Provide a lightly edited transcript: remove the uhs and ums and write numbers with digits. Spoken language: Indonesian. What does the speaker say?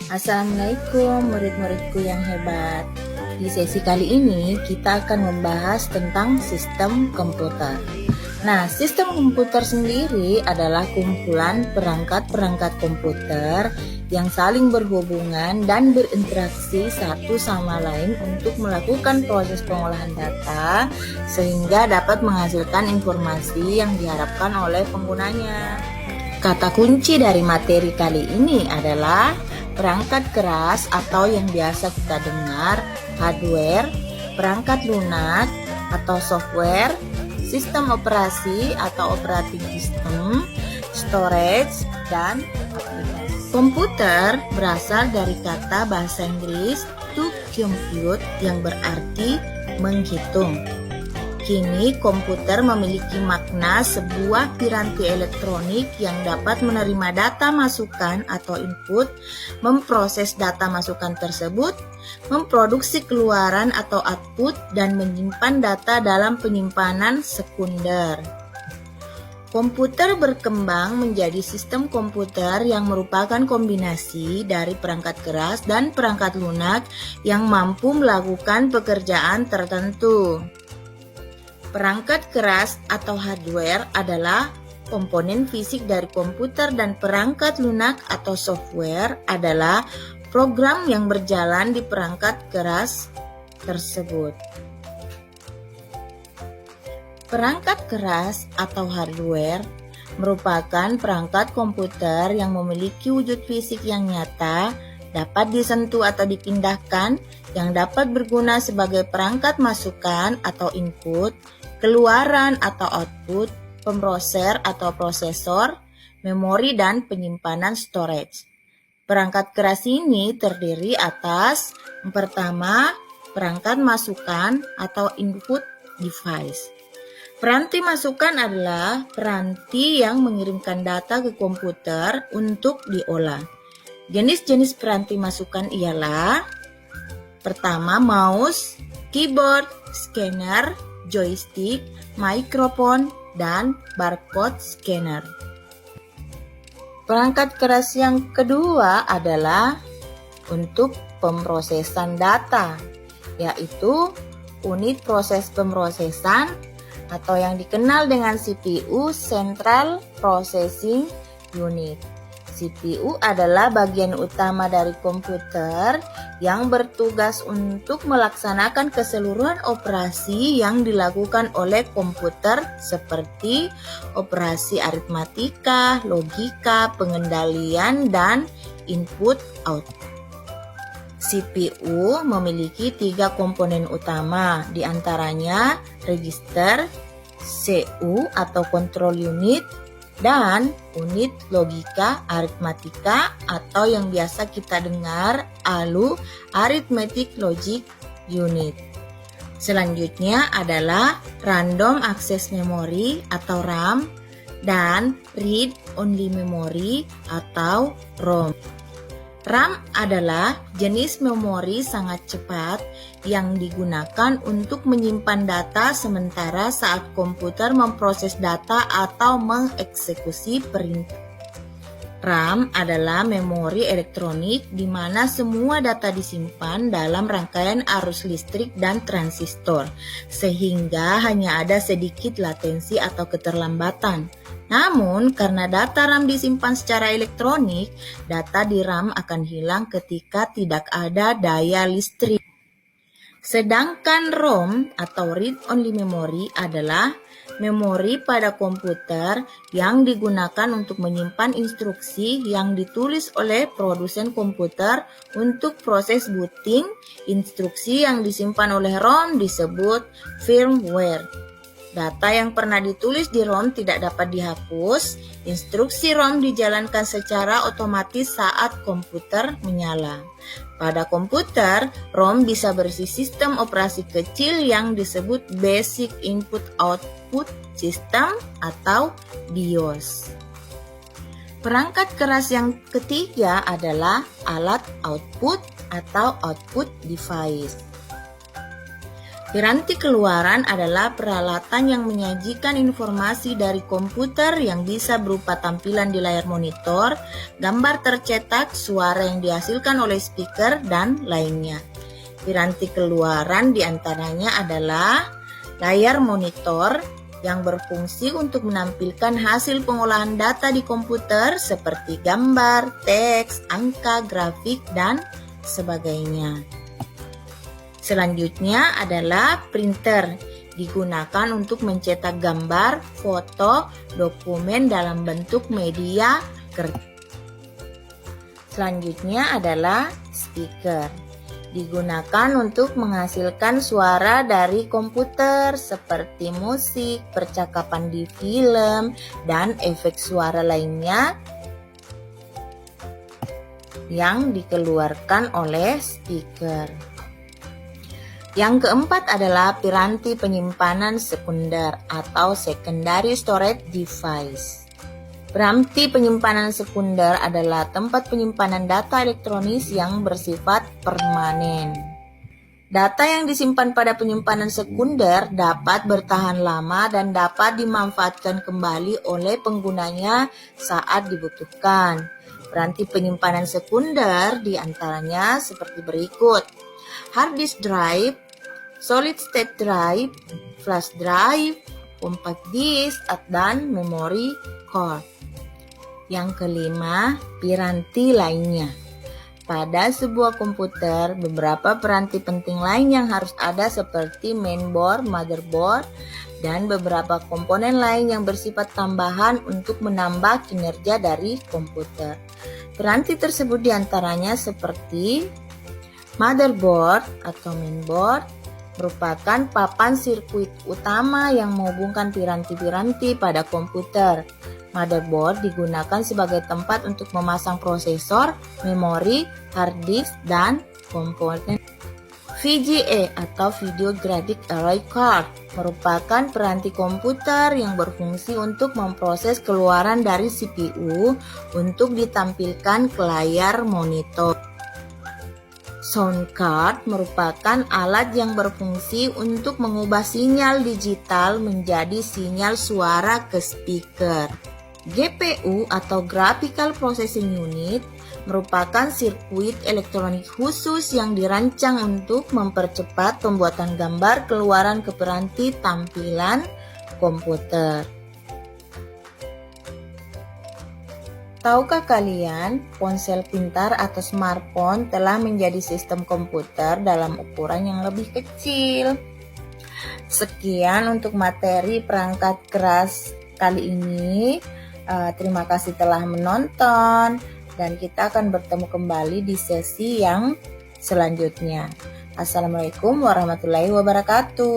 Assalamualaikum murid-muridku yang hebat. Di sesi kali ini kita akan membahas tentang sistem komputer. Nah, sistem komputer sendiri adalah kumpulan perangkat-perangkat komputer yang saling berhubungan dan berinteraksi satu sama lain untuk melakukan proses pengolahan data sehingga dapat menghasilkan informasi yang diharapkan oleh penggunanya. Kata kunci dari materi kali ini adalah perangkat keras atau yang biasa kita dengar hardware, perangkat lunak atau software, sistem operasi atau operating system, storage, dan aplikasi. Komputer berasal dari kata bahasa Inggris to compute yang berarti menghitung. Kini komputer memiliki makna sebuah piranti elektronik yang dapat menerima data masukan atau input, memproses data masukan tersebut, memproduksi keluaran atau output, dan menyimpan data dalam penyimpanan sekunder. Komputer berkembang menjadi sistem komputer yang merupakan kombinasi dari perangkat keras dan perangkat lunak yang mampu melakukan pekerjaan tertentu. Perangkat keras atau hardware adalah komponen fisik dari komputer dan perangkat lunak atau software adalah program yang berjalan di perangkat keras tersebut. Perangkat keras atau hardware merupakan perangkat komputer yang memiliki wujud fisik yang nyata, dapat disentuh atau dipindahkan, yang dapat berguna sebagai perangkat masukan atau input, keluaran atau output, pemroser atau prosesor, memori, dan penyimpanan storage. Perangkat keras ini terdiri atas yang pertama, perangkat masukan atau input device. Peranti masukan adalah peranti yang mengirimkan data ke komputer untuk diolah. Jenis-jenis peranti masukan ialah pertama, mouse, keyboard, scanner, joystick, mikrofon, dan barcode scanner. Perangkat keras yang kedua adalah untuk pemrosesan data, yaitu unit proses pemrosesan atau yang dikenal dengan CPU, Central Processing Unit. CPU adalah bagian utama dari komputer yang bertugas untuk melaksanakan keseluruhan operasi yang dilakukan oleh komputer seperti operasi aritmatika, logika, pengendalian, dan input-output. CPU memiliki 3 komponen utama, diantaranya register, CU atau control unit, dan unit logika aritmatika atau yang biasa kita dengar ALU, Arithmetic Logic Unit. Selanjutnya adalah Random Access Memory atau RAM dan Read Only Memory atau ROM. RAM adalah jenis memori sangat cepat yang digunakan untuk menyimpan data sementara saat komputer memproses data atau mengeksekusi perintah. RAM adalah memori elektronik di mana semua data disimpan dalam rangkaian arus listrik dan transistor, sehingga hanya ada sedikit latensi atau keterlambatan. Namun, karena data RAM disimpan secara elektronik, data di RAM akan hilang ketika tidak ada daya listrik. Sedangkan ROM atau Read Only Memory adalah memori pada komputer yang digunakan untuk menyimpan instruksi yang ditulis oleh produsen komputer untuk proses booting. Instruksi yang disimpan oleh ROM disebut firmware. Data yang pernah ditulis di ROM tidak dapat dihapus. Instruksi ROM dijalankan secara otomatis saat komputer menyala. Pada komputer, ROM bisa berisi sistem operasi kecil yang disebut Basic Input Output System atau BIOS. Perangkat keras yang ketiga adalah alat output atau output device. Piranti keluaran adalah peralatan yang menyajikan informasi dari komputer yang bisa berupa tampilan di layar monitor, gambar tercetak, suara yang dihasilkan oleh speaker, dan lainnya. Piranti keluaran diantaranya adalah layar monitor yang berfungsi untuk menampilkan hasil pengolahan data di komputer seperti gambar, teks, angka, grafik, dan sebagainya. Selanjutnya adalah printer, digunakan untuk mencetak gambar, foto, dokumen dalam bentuk media kertas. Selanjutnya adalah speaker, digunakan untuk menghasilkan suara dari komputer seperti musik, percakapan di film, dan efek suara lainnya yang dikeluarkan oleh speaker. Yang keempat adalah piranti penyimpanan sekunder atau secondary storage device. Piranti penyimpanan sekunder adalah tempat penyimpanan data elektronis yang bersifat permanen. Data yang disimpan pada penyimpanan sekunder dapat bertahan lama dan dapat dimanfaatkan kembali oleh penggunanya saat dibutuhkan. Piranti penyimpanan sekunder diantaranya seperti berikut: hard disk drive, solid state drive, flash drive, compact disk, dan memory card. Yang kelima, piranti lainnya. Pada sebuah komputer, beberapa piranti penting lain yang harus ada seperti mainboard, motherboard, dan beberapa komponen lain yang bersifat tambahan untuk menambah kinerja dari komputer. Piranti tersebut diantaranya seperti motherboard atau mainboard, merupakan papan sirkuit utama yang menghubungkan piranti-piranti pada komputer. Motherboard digunakan sebagai tempat untuk memasang prosesor, memori, hard disk, dan komponen. VGA atau Video Graphic Array Card merupakan piranti komputer yang berfungsi untuk memproses keluaran dari CPU untuk ditampilkan ke layar monitor. Sound card merupakan alat yang berfungsi untuk mengubah sinyal digital menjadi sinyal suara ke speaker. GPU atau Graphical Processing Unit merupakan sirkuit elektronik khusus yang dirancang untuk mempercepat pembuatan gambar keluaran ke piranti tampilan komputer. Tahukah kalian, ponsel pintar atau smartphone telah menjadi sistem komputer dalam ukuran yang lebih kecil? Sekian untuk materi perangkat keras kali ini. Terima kasih telah menonton, dan kita akan bertemu kembali di sesi yang selanjutnya. Assalamualaikum warahmatullahi wabarakatuh.